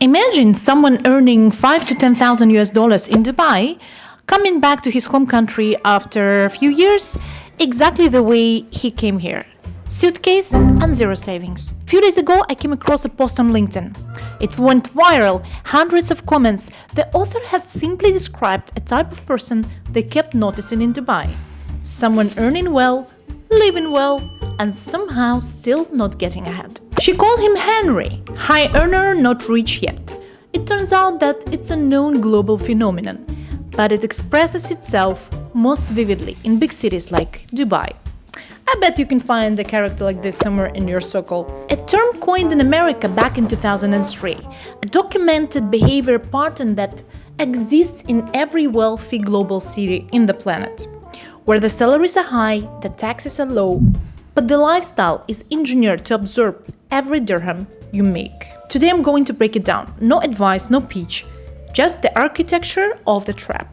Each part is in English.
Imagine someone earning 5 to 10,000 US dollars in Dubai, coming back to his home country after a few years, exactly the way he came here. Suitcase and zero savings. A few days ago, I came across a post on LinkedIn. It went viral, hundreds of comments. The author had simply described a type of person they kept noticing in Dubai. Someone earning well, living well, and somehow still not getting ahead. She called him Henry, high earner, not rich yet. It turns out that it's a known global phenomenon, but it expresses itself most vividly in big cities like Dubai. I bet you can find a character like this somewhere in your circle. A term coined in America back in 2003, a documented behavior pattern that exists in every wealthy global city in the planet, where the salaries are high, the taxes are low, but the lifestyle is engineered to absorb every dirham you make. Today I'm going to break it down. No advice, no pitch, just the architecture of the trap.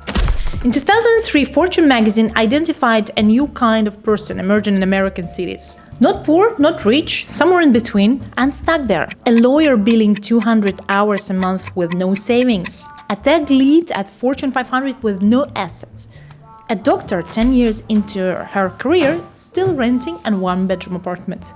In 2003, Fortune magazine identified a new kind of person emerging in American cities. Not poor, not rich, somewhere in between, and stuck there. A lawyer billing 200 hours a month with no savings. A tech lead at Fortune 500 with no assets. A doctor 10 years into her career, still renting a one-bedroom apartment.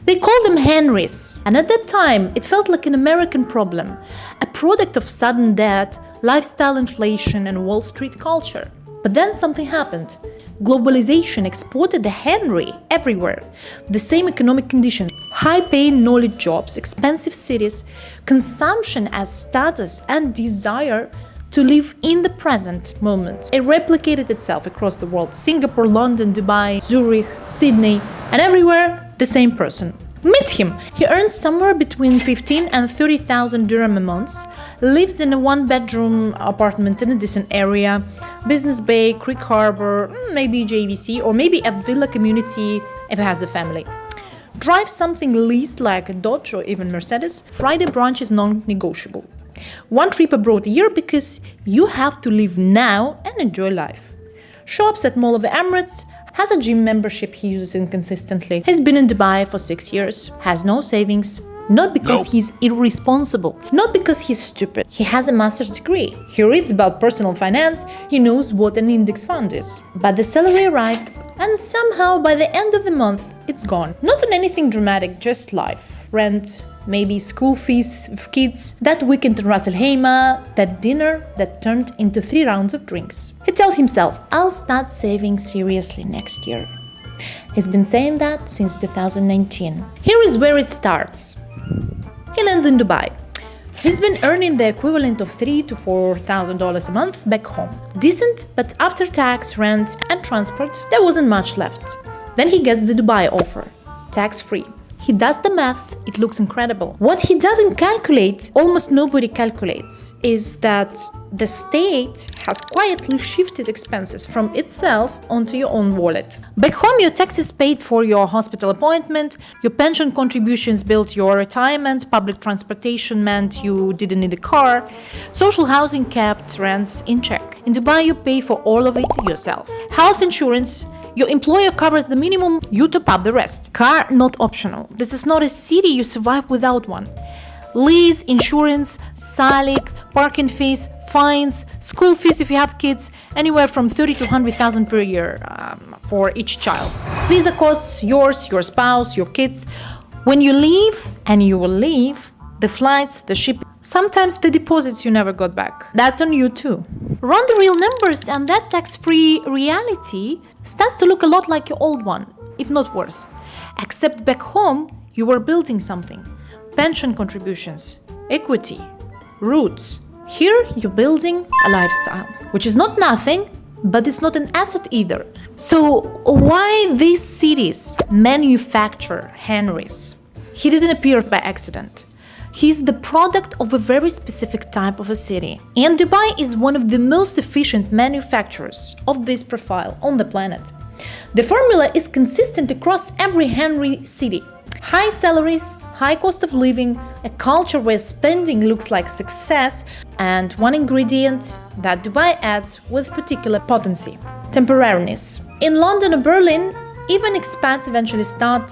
They called them Henrys, and at that time, it felt like an American problem, a product of sudden debt, lifestyle inflation, and Wall Street culture. But then something happened. Globalization exported the Henry everywhere. The same economic conditions, high-paying knowledge jobs, expensive cities, consumption as status, and desire to live in the present moment. It replicated itself across the world. Singapore, London, Dubai, Zurich, Sydney, and everywhere, the same person. Meet him. He earns somewhere between 15 and 30,000 dirham a month, lives in a one-bedroom apartment in a decent area, Business Bay, Creek Harbor, maybe JVC, or maybe a villa community if he has a family. Drives something leased like a Dodge or even Mercedes. Friday brunch is non-negotiable. One trip abroad a year because you have to live now and enjoy life. Shops at Mall of the Emirates, has a gym membership he uses inconsistently. He's been in Dubai for 6 years, has no savings. Not because he's irresponsible, not because he's stupid. He has a master's degree. He reads about personal finance, he knows what an index fund is. But the salary arrives, and somehow by the end of the month, it's gone. Not on anything dramatic, just life, rent, maybe school fees of kids, that weekend in Ras Al Khaimah, that dinner that turned into 3 rounds of drinks. He tells himself, I'll start saving seriously next year. He's been saying that since 2019. Here is where it starts. He lands in Dubai. He's been earning the equivalent of $3,000 to $4,000 a month back home. Decent, but after tax, rent, and transport, there wasn't much left. Then he gets the Dubai offer, tax-free. He does the math, it looks incredible. What he doesn't calculate, almost nobody calculates, is that the state has quietly shifted expenses from itself onto your own wallet. Back home, your taxes paid for your hospital appointment, your pension contributions built your retirement, public transportation meant you didn't need a car, social housing kept rents in check. In Dubai, you pay for all of it yourself. Health insurance, your employer covers the minimum, you top up the rest. Car, not optional. This is not a city you survive without one. Lease, insurance, salik, parking fees, fines, school fees if you have kids, anywhere from 30 to 100,000 per year for each child. Visa costs, yours, your spouse, your kids. When you leave, and you will leave, the flights, the shipping, sometimes the deposits you never got back. That's on you too. Run the real numbers and that tax-free reality starts to look a lot like your old one, if not worse. Except back home, you were building something. Pension contributions, equity, roots. Here, you're building a lifestyle, which is not nothing, but it's not an asset either. So why these cities manufacture Henrys? He didn't appear by accident. He's the product of a very specific type of a city. And Dubai is one of the most efficient manufacturers of this profile on the planet. The formula is consistent across every Henry city. High salaries, high cost of living, a culture where spending looks like success, and one ingredient that Dubai adds with particular potency: temporariness. In London or Berlin, even expats eventually start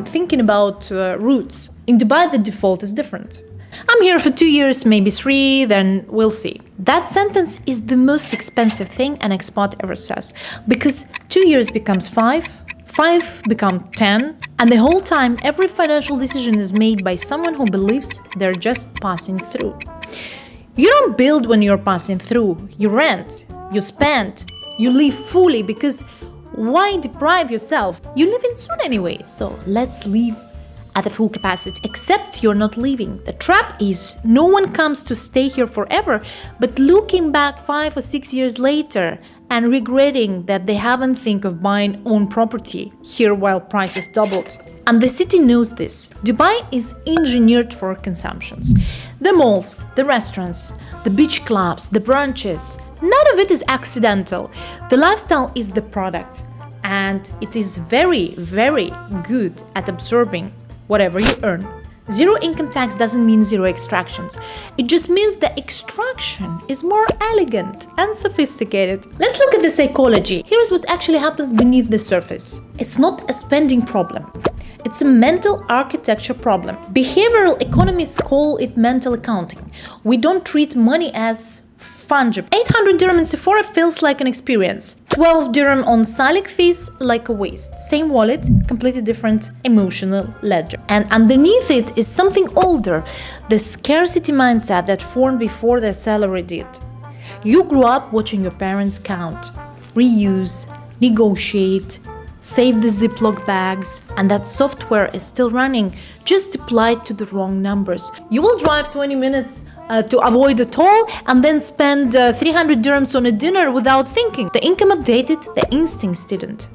thinking about roots. In Dubai, the default is different. I'm here for 2 years, maybe 3, then we'll see. That sentence is the most expensive thing an expat ever says, because 2 years becomes 5, 5 become 10, and the whole time every financial decision is made by someone who believes they're just passing through. You don't build when you're passing through, you rent, you spend, you live fully, because why deprive yourself? You live in soon anyway, so let's live at a full capacity. Except you're not leaving. The trap is no one comes to stay here forever, but looking back 5 or 6 years later and regretting that they haven't think of buying own property here while prices doubled. And the city knows this. Dubai is engineered for consumptions. The malls, the restaurants, the beach clubs, the brunches, none of it is accidental. The lifestyle is the product, and it is very, very good at absorbing whatever you earn. Zero income tax doesn't mean zero extractions. It just means the extraction is more elegant and sophisticated. Let's look at the psychology. Here's what actually happens beneath the surface. It's not a spending problem. It's a mental architecture problem. Behavioral economists call it mental accounting. We don't treat money as fungible. 800 dirham in Sephora feels like an experience. 12 dirham on Salik fees like a waste. Same wallet, completely different emotional ledger. And underneath it is something older, the scarcity mindset that formed before their salary did. You grew up watching your parents count, reuse, negotiate, save the Ziploc bags, and that software is still running, just applied to the wrong numbers. You will drive 20 minutes to avoid a toll and then spend 300 dirhams on a dinner without thinking. The income updated, the instincts didn't.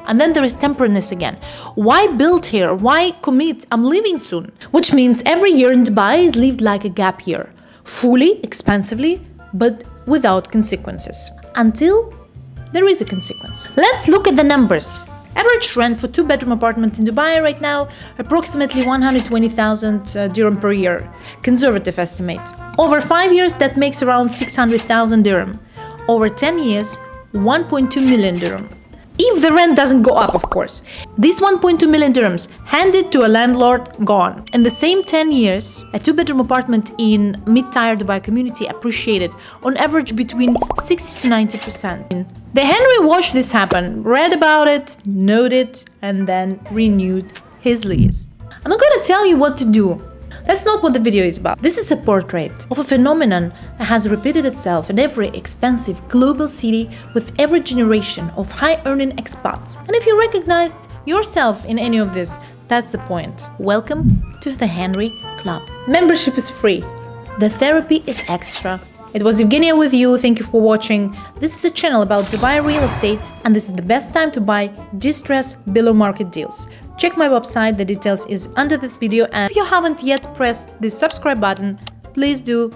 And then there is temporariness again. Why build here? Why commit? I'm leaving soon. Which means every year in Dubai is lived like a gap year. Fully, expensively, but without consequences. Until there is a consequence. Let's look at the numbers. Average rent for 2-bedroom apartment in Dubai right now, approximately 120,000 dirham per year. Conservative estimate. Over 5 years, that makes around 600,000 dirham. Over 10 years, 1.2 million dirham. If the rent doesn't go up, of course. These 1.2 million dirhams handed to a landlord, gone. In the same 10 years, a 2-bedroom apartment in mid-tier Dubai community appreciated on average between 60 to 90%. The Henry watched this happen, read about it, noted, and then renewed his lease. I'm not gonna tell you what to do. That's not what the video is about. This is a portrait of a phenomenon that has repeated itself in every expensive global city with every generation of high-earning expats. And if you recognized yourself in any of this, that's the point. Welcome to the Henry Club. Membership is free. The therapy is extra. It was Evgenia with you. Thank you for watching. This is a channel about Dubai real estate, and this is the best time to buy distressed below market deals. Check my website, the details is under this video, and if you haven't yet pressed the subscribe button, please do.